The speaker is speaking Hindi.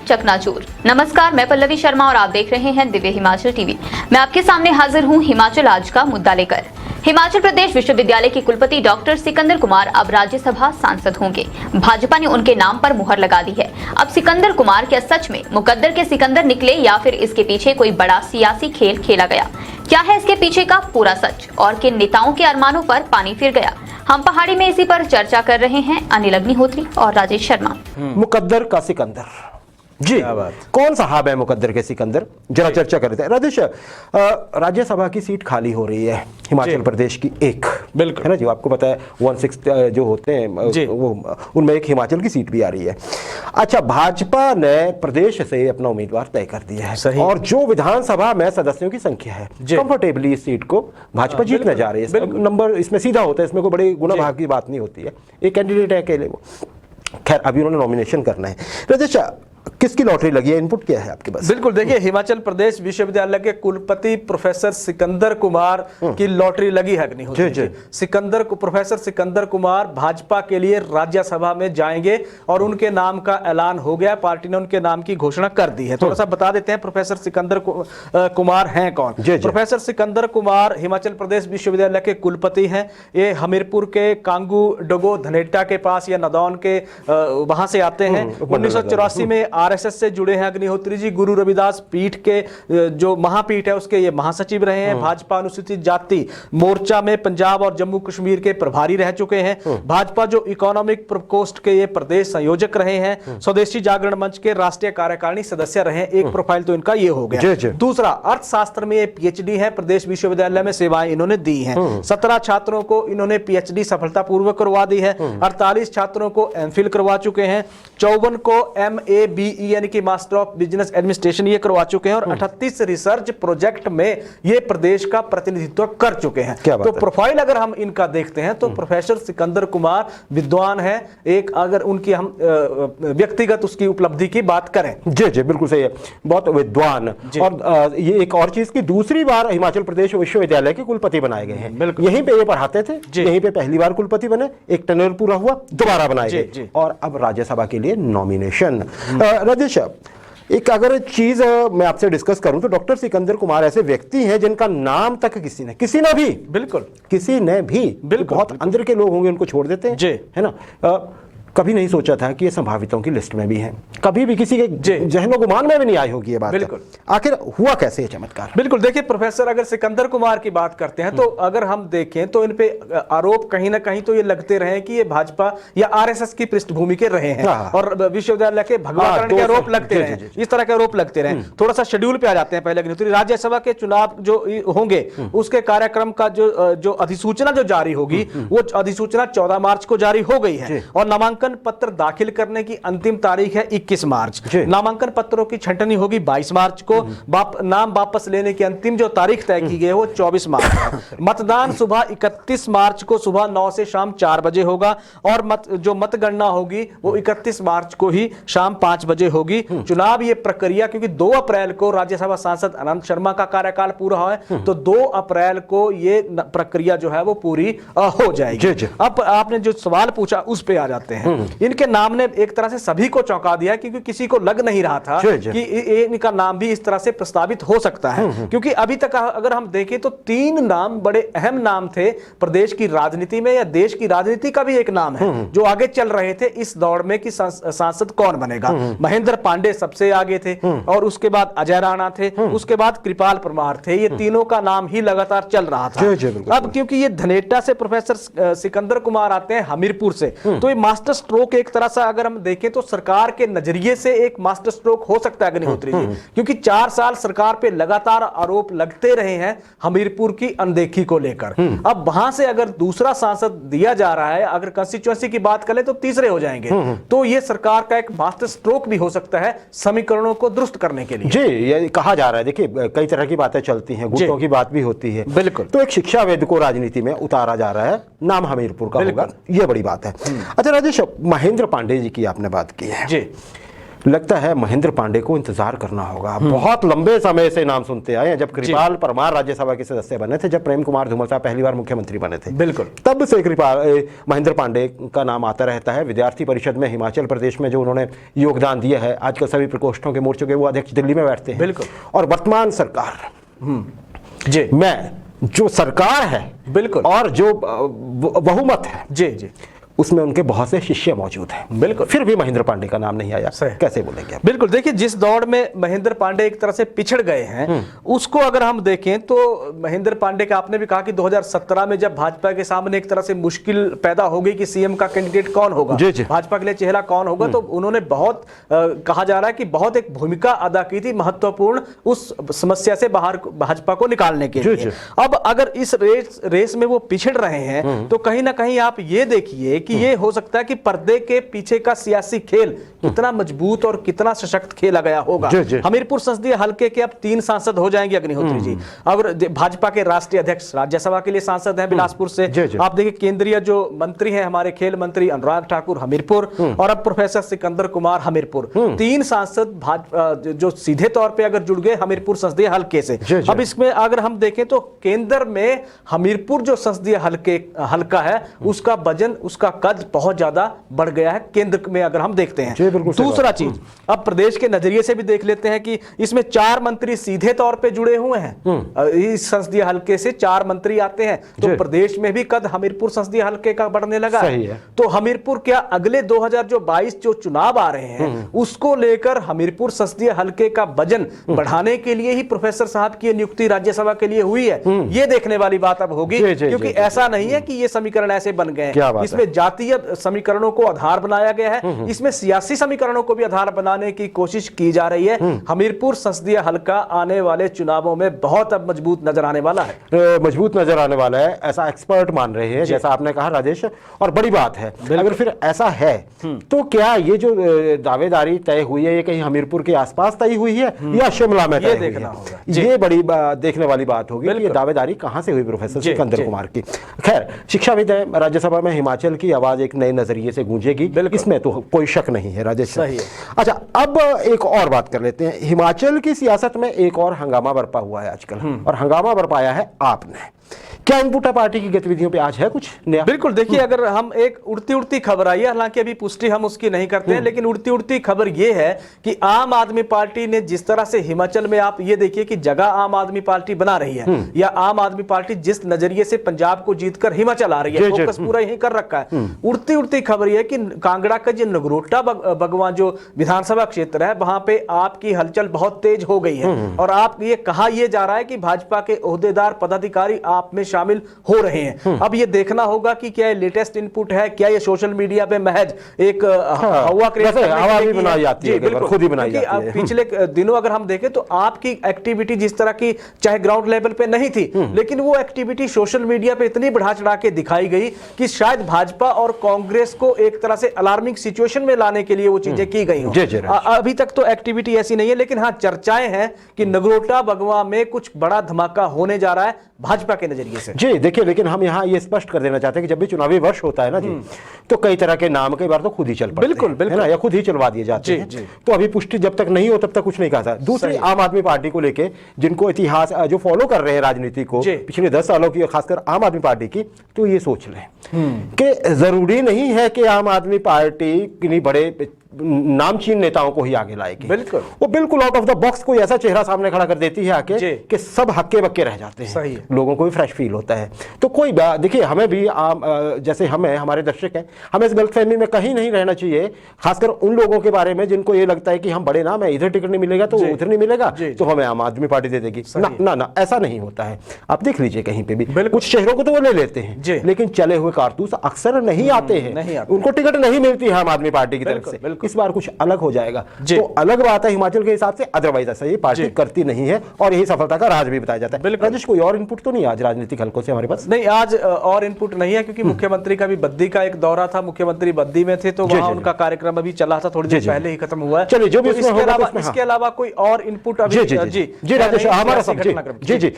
चकनाचूर। नमस्कार, मैं पल्लवी शर्मा और आप देख रहे हैं दिव्य हिमाचल टीवी। मैं आपके सामने हाजिर हूं हिमाचल आज का मुद्दा लेकर। हिमाचल प्रदेश विश्वविद्यालय के कुलपति डॉक्टर सिकंदर कुमार अब राज्यसभा सांसद होंगे। भाजपा ने उनके नाम पर मुहर लगा दी है। अब सिकंदर कुमार क्या सच में मुकद्दर के सिकंदर निकले या फिर इसके पीछे कोई बड़ा सियासी खेल खेला गया? क्या है इसके पीछे का पूरा सच और किन नेताओं के अरमानों पर पानी फिर गया? हम पहाड़ी में इसी पर चर्चा कर रहे हैं अनिल अग्निहोत्री और राजेश शर्मा। मुकद्दर का सिकंदर जी, कौन साहब है मुकद्दर के सिकंदर? जरा चर्चा कर रहे थे। राजेश, राज्यसभा की सीट खाली हो रही है हिमाचल प्रदेश की एक, बिल्कुल है ना जी। आपको पता है 1/6 जो होते हैं वो उनमें एक हिमाचल की सीट भी आ रही है। अच्छा, भाजपा ने प्रदेश से अपना उम्मीदवार तय कर दिया है सही। और जो विधानसभा में सदस्यों की संख्या है कंफर्टेबली इस सीट को भाजपा जीतने जा रही है। नंबर इसमें सीधा होता है, इसमें कोई बड़ी गुना भाग की बात नहीं होती है। एक कैंडिडेट है अकेले वो, खैर अभी उन्होंने नॉमिनेशन करना है। राजेश, किसकी लॉटरी लगी है? इनपुट क्या है आपके पास? बिल्कुल, देखिए हिमाचल प्रदेश विश्वविद्यालय के कुलपति प्रोफेसर सिकंदर कुमार की लॉटरी लगी है अग्निहोत्री। प्रोफेसर सिकंदर कुमार भाजपा के लिए राज्यसभा में जाएंगे और उनके नाम का ऐलान हो गया। पार्टी ने उनके नाम की घोषणा कर दी है। थोड़ा सा बता देते हैं प्रोफेसर सिकंदर कुमार हैं कौन। प्रोफेसर सिकंदर कुमार हिमाचल प्रदेश विश्वविद्यालय के कुलपति हैं। ये हमीरपुर के कांगू डगो धनेटा के पास या नदौन के वहां से आते हैं। 1984 में आरएसएस से जुड़े हैं अग्निहोत्री जी। गुरु रविदास पीठ के जो महापीठ है उसके ये महासचिव रहे हैं। भाजपा अनुसूचित जाति मोर्चा में पंजाब और जम्मू कश्मीर के प्रभारी रह चुके हैं। भाजपा जो इकोनॉमिक प्रकोष्ठ के ये प्रदेश संयोजक रहे हैं। स्वदेशी जागरण मंच के राष्ट्रीय कार्यकारिणी सदस्य रहे हैं। एक प्रोफाइल तो इनका ये हो गया। दूसरा, अर्थशास्त्र में ये पीएचडी है। प्रदेश विश्वविद्यालय में सेवाएं इन्होंने दी हैं। 17 छात्रों को इन्होंने पीएचडी सफलतापूर्वक करवा दी है। 48 छात्रों को एमफिल करवा चुके हैं। 54 को MABE यानी कि मास्टर ऑफ बिजनेस एडमिनिस्ट्रेशन ये करवा चुके हैं और 38 रिसर्च प्रोजेक्ट में ये प्रदेश का प्रतिनिधित्व कर चुके हैं। तो प्रोफाइल अगर हम इनका देखते हैं तो प्रोफेसर सिकंदर कुमार विद्वान है। एक अगर उनकी हम व्यक्तिगत उसकी उपलब्धि की बात करें, जी बिल्कुल सही है, बहुत विद्वान। और ये एक और चीज की दूसरी बार हिमाचल प्रदेश विश्वविद्यालय के कुलपति बनाए गए हैं। यहीं पे ये पढ़ाते थे, यहीं पे पहली बार कुलपति बने, एक टनल पूरा हुआ, दोबारा बनाए गए और अब राज्यसभा के लिए नॉमिनेशन। राजेश, एक अगर चीज मैं आपसे डिस्कस करूं तो डॉक्टर सिकंदर कुमार ऐसे व्यक्ति हैं जिनका नाम तक किसी ने भी बहुत अंदर के लोग होंगे उनको छोड़ देते हैं, है ना। कभी नहीं सोचा था कि ये संभावितों की लिस्ट में भी हैं। कभी भी किसी के जहनो गुमान में भी नहीं आई होगी ये बात। बिल्कुल, आखिर हुआ कैसे ये चमत्कार? बिल्कुल, देखिए प्रोफेसर अगर सिकंदर कुमार की बात करते हैं तो अगर हम देखें तो इन पे आरोप कहीं ना कहीं तो ये लगते रहे कि ये भाजपा या आरएसएस की पृष्ठभूमि के रहे हैं और विश्वविद्यालय के भगवाकरण के आरोप लगते रहे, इस तरह के आरोप लगते रहे। थोड़ा सा शेड्यूल पे आ जाते हैं। पहले अग्निहोत्री, राज्यसभा के चुनाव जो होंगे उसके कार्यक्रम का जो अधिसूचना जो जारी होगी वो अधिसूचना 14 मार्च को जारी हो गई है और नामांकन पत्र दाखिल करने की अंतिम तारीख है 21 मार्च। नामांकन पत्रों की छंटनी होगी 22 मार्च को। नाम वापस लेने की अंतिम जो तारीख तय की गई है वो 24 मार्च है। मतदान सुबह 31 मार्च को सुबह 9 से शाम 4 बजे होगा और जो मतगणना होगी वो 31 मार्च को ही शाम 5 बजे होगी। चुनाव ये प्रक्रिया, क्योंकि 2 अप्रैल को राज्यसभा सांसद अनंत शर्मा का कार्यकाल पूरा है तो 2 अप्रैल को ये प्रक्रिया जो है वो पूरी हो जाएगी। अब आपने जो सवाल पूछा उस पे आ जाते हैं। इनके नाम ने एक तरह से सभी को चौंका दिया क्योंकि किसी को लग नहीं रहा था कि इनका नाम भी इस तरह से प्रस्तावित हो सकता है। क्योंकि अभी तक अगर हम देखें तो 3 नाम बड़े अहम नाम थे प्रदेश की राजनीति में, या देश की राजनीति का भी एक नाम है जो आगे चल रहे थे इस दौड़ में कि सांसद कौन बनेगा। महेंद्र पांडे सबसे आगे थे और उसके बाद अजय राणा थे, उसके बाद कृपाल परमार थे। ये तीनों का नाम ही लगातार चल रहा था। अब क्योंकि ये धनेटा से प्रोफेसर सिकंदर कुमार आते हैं हमीरपुर से, तो ये मास्टर स्ट्रोक एक तरह से अगर हम देखें तो सरकार के नजरिए से एक मास्टर स्ट्रोक हो सकता है अग्निहोत्री जी, क्योंकि 4 साल सरकार पे लगातार आरोप लगते रहे हैं हमीरपुर की अनदेखी को लेकर। अब वहां से अगर दूसरा सांसद दिया जा रहा है, अगर कंस्टिट्यूएंसी की बात करें तो तीसरे हो जाएंगे, तो ये सरकार का एक मास्टर स्ट्रोक भी हो सकता है समीकरणों को दुरुस्त करने के लिए। जी, ये कहा जा रहा है। देखिए कई तरह की बातें चलती हैं, गुटों की बात भी होती है। बिल्कुल, तो एक शिक्षाविद को राजनीति में उतारा जा रहा है, नाम हमीरपुर का होगा, ये बड़ी बात है। अच्छा राजेश, महेंद्र पांडे जी की आपने बात की है जी। लगता है महेंद्र पांडे को इंतजार करना होगा। बहुत लंबे समय से नाम सुनते आए हैं। जब कृपाल परमार राज्यसभा के सदस्य बने थे, जब प्रेम कुमार धूमल साहब पहली बार मुख्यमंत्री बने थे, बिल्कुल, तब से महेंद्र पांडे का नाम आता रहता है। विद्यार्थी परिषद में हिमाचल प्रदेश में जो उन्होंने योगदान दिया है, आजकल सभी प्रकोष्ठों के मोर्चों के वो अध्यक्ष दिल्ली में बैठते हैं। बिल्कुल। और वर्तमान सरकार जी में जो सरकार है, बिल्कुल, और जो बहुमत है, जी जी, उसमें उनके बहुत से शिष्य मौजूद हैं। बिल्कुल, फिर भी महेंद्र पांडे का नाम नहीं आया, कैसे बोलेंगे? बिल्कुल, देखिए जिस दौड़ में महेंद्र पांडे एक तरह से पिछड़ गए हैं, उसको अगर हम देखें तो महेंद्र पांडे का, आपने भी कहा कि 2017 में जब भाजपा के सामने एक तरह से मुश्किल पैदा हो गई कि सीएम का कैंडिडेट कौन होगा, भाजपा के लिए चेहरा कौन होगा, तो उन्होंने बहुत कहा जा रहा है कि बहुत एक भूमिका अदा की थी महत्वपूर्ण उस समस्या से बाहर भाजपा को निकालने के लिए। अब अगर इस रेस में वो पिछड़ रहे हैं तो कहीं ना कहीं आप ये देखिए कि ये हो सकता है कि पर्दे के पीछे का सियासी खेल कितना मजबूत और कितना सशक्त खेला गया होगा। हमीरपुर संसदीय हलके के अब 3 सांसद हो जाएंगे अग्निहोत्री जी। अगर भाजपा के राष्ट्रीय अध्यक्ष राज्यसभा के लिए सांसद हैं बिलासपुर से, आप देखिए केंद्रीय जो मंत्री हैं हमारे खेल मंत्री अनुराग ठाकुर हमीरपुर, और अब प्रोफेसर सिकंदर कुमार हमीरपुर, 3 सांसद जो सीधे तौर पर अगर जुड़ गए हमीरपुर संसदीय हलके से। अब इसमें अगर हम देखें तो केंद्र में हमीरपुर जो संसदीय हलका है, उसका वजन, उसका कद बहुत ज्यादा बढ़ गया है केंद्र में अगर हम देखते हैं। दूसरा चीज, अब प्रदेश के नजरिए से भी देख लेते हैं कि इसमें 4 मंत्री सीधे तौर पे जुड़े हुए हैं। इस संसदीय हलके से 4 मंत्री आते हैं, तो प्रदेश में भी कद हमीरपुर संसदीय हलके का बढ़ने लगा है। तो हमीरपुर क्या अगले 2022 जो चुनाव आ रहे हैं उसको लेकर हमीरपुर संसदीय हलके का वजन बढ़ाने के लिए ही प्रोफेसर साहब की नियुक्ति राज्यसभा के लिए हुई है? ये देखने वाली बात अब होगी, क्योंकि ऐसा नहीं है कि ये समीकरण ऐसे बन गए हैं। इसमें जातीय समीकरणों को आधार बनाया गया है, इसमें सियासी समीकरणों को भी आधार बनाने की कोशिश की जा रही है। हमीरपुर संसदीय हलका आने वाले चुनावों में बहुत अब मजबूत नजर आने वाला है। मजबूत नजर आने वाला है, ऐसा एक्सपर्ट मान रहे हैं, जैसा आपने कहा राजेश, और बड़ी बात है। अगर फिर ऐसा है तो क्या ये जो दावेदारी तय हुई है, ये कहीं हमीरपुर के आसपास तय हुई है या शिमला में तय हुई है? ये बड़ी देखने वाली बात होगी कि ये दावेदारी कहां से हुई प्रोफेसर सिकंदर कुमार की। खैर, शिक्षाविद है, राज्यसभा में हिमाचल की आवाज एक नए नजरिए से गूंजेगी, इसमें तो कोई शक नहीं है राजेश। अच्छा, अब एक और बात कर लेते हैं। हिमाचल की सियासत में एक और हंगामा बरपा हुआ है आजकल, और हंगामा बरपाया है आपने। क्या इनपुट पार्टी की गतिविधियों पे आज है कुछ नया? बिल्कुल, देखिए अगर हम एक उड़ती खबर आई है, हालांकि अभी पुष्टि हम उसकी नहीं करते हैं, लेकिन उड़ती खबर यह है कि आम आदमी पार्टी ने जिस तरह से हिमाचल में, आप ये देखिए कि जगह आम आदमी पार्टी बना रही है, या आम आदमी पार्टी जिस नजरिए से पंजाब को जीतकर हिमाचल आ रही है, फोकस पूरा यही कर रखा है। उड़ती खबर यह है कि कांगड़ा का जो नगरोटा बगवां जो विधानसभा क्षेत्र है, वहां पे आपकी हलचल बहुत तेज हो गई है, और आप ये कहा यह जा रहा है कि भाजपा के ओहदेदार पदाधिकारी आप में शामिल हो रहे हैं। अब ये देखना होगा कि क्या ये लेटेस्ट इनपुट है, क्या ये सोशल मीडिया पे महज एक हवा क्रिएट भी बनाई जाती है, खुद ही बनाई जाती है। पिछले दिनों अगर हम देखें तो आपकी एक्टिविटी जिस तरह की चाहे ग्राउंड लेवल पे नहीं थी, लेकिन वो एक्टिविटी सोशल मीडिया पे इतनी बढ़ा चढ़ा के दिखाई गई कि शायद भाजपा और कांग्रेस को एक तरह से अलार्मिंग सिचुएशन में लाने के लिए वो चीजें की गई हों। अभी तक तो एक्टिविटी ऐसी नहीं है, लेकिन हाँ चर्चाएं हैं कि नगरोटा बगवां में कुछ बड़ा धमाका होने जा रहा है भाजपा के नजरिए से। जी देखिए, लेकिन हम यहाँ ये स्पष्ट कर देना चाहते हैं कि जब भी चुनावी वर्ष होता है ना जी, तो कई तरह के नाम कई बार तो खुद ही चल पड़ते हैं, है ना, या खुद ही चलवा दिए जाते हैं। तो अभी पुष्टि जब तक नहीं हो तब तक कुछ नहीं कहा था। दूसरी, आम आदमी पार्टी को लेके जिनको इतिहास जो फॉलो कर रहे हैं राजनीति को पिछले 10 सालों की, खासकर आम आदमी पार्टी की, तो ये सोच लें कि जरूरी नहीं है कि आम आदमी पार्टी किन्हीं बड़े नामचीन नेताओं को ही आगे लाएगी। बिल्कुल, वो बिल्कुल आउट ऑफ द बॉक्स कोई ऐसा चेहरा सामने खड़ा कर देती है आके कि सब हक्के बक्के रह जाते हैं। सही है। लोगों को भी फ्रेश फील होता है। तो कोई देखिए, हमें भी जैसे हमें, हमारे दर्शक हैं, हमें इस गलतफहमी में कहीं नहीं रहना चाहिए, खासकर उन लोगों के बारे में जिनको ये लगता है कि हम बड़े नाम है, इधर टिकट नहीं मिलेगा तो उधर नहीं मिलेगा तो हमें आम आदमी पार्टी दे देगी। ना, ऐसा नहीं होता है। आप देख लीजिए कहीं पे भी, कुछ शहरों को तो वो ले लेते हैं, लेकिन चले हुए कारतूस अक्सर नहीं आते हैं, उनको टिकट नहीं मिलती है आम आदमी पार्टी की तरफ से। इस बार कुछ अलग हो जाएगा तो अलग बात है हिमाचल के हिसाब से, अदरवाइज ऐसा ये पार्टी करती नहीं है, और यही सफलता का राज भी बताया जाता है। राजेश, कोई और इनपुट तो नहीं आज राजनीतिक हलकों से हमारे पास? नहीं, आज और इनपुट नहीं है, क्योंकि मुख्यमंत्री का भी बद्दी का एक दौरा था, मुख्यमंत्री बद्दी में थे, तो वहां उनका कार्यक्रम अभी चला था, थोड़ी देर पहले ही खत्म हुआ है। चलिए, जो भी इसके अलावा कोई और इनपुट अभी जी राजेश, हमारा सब जी।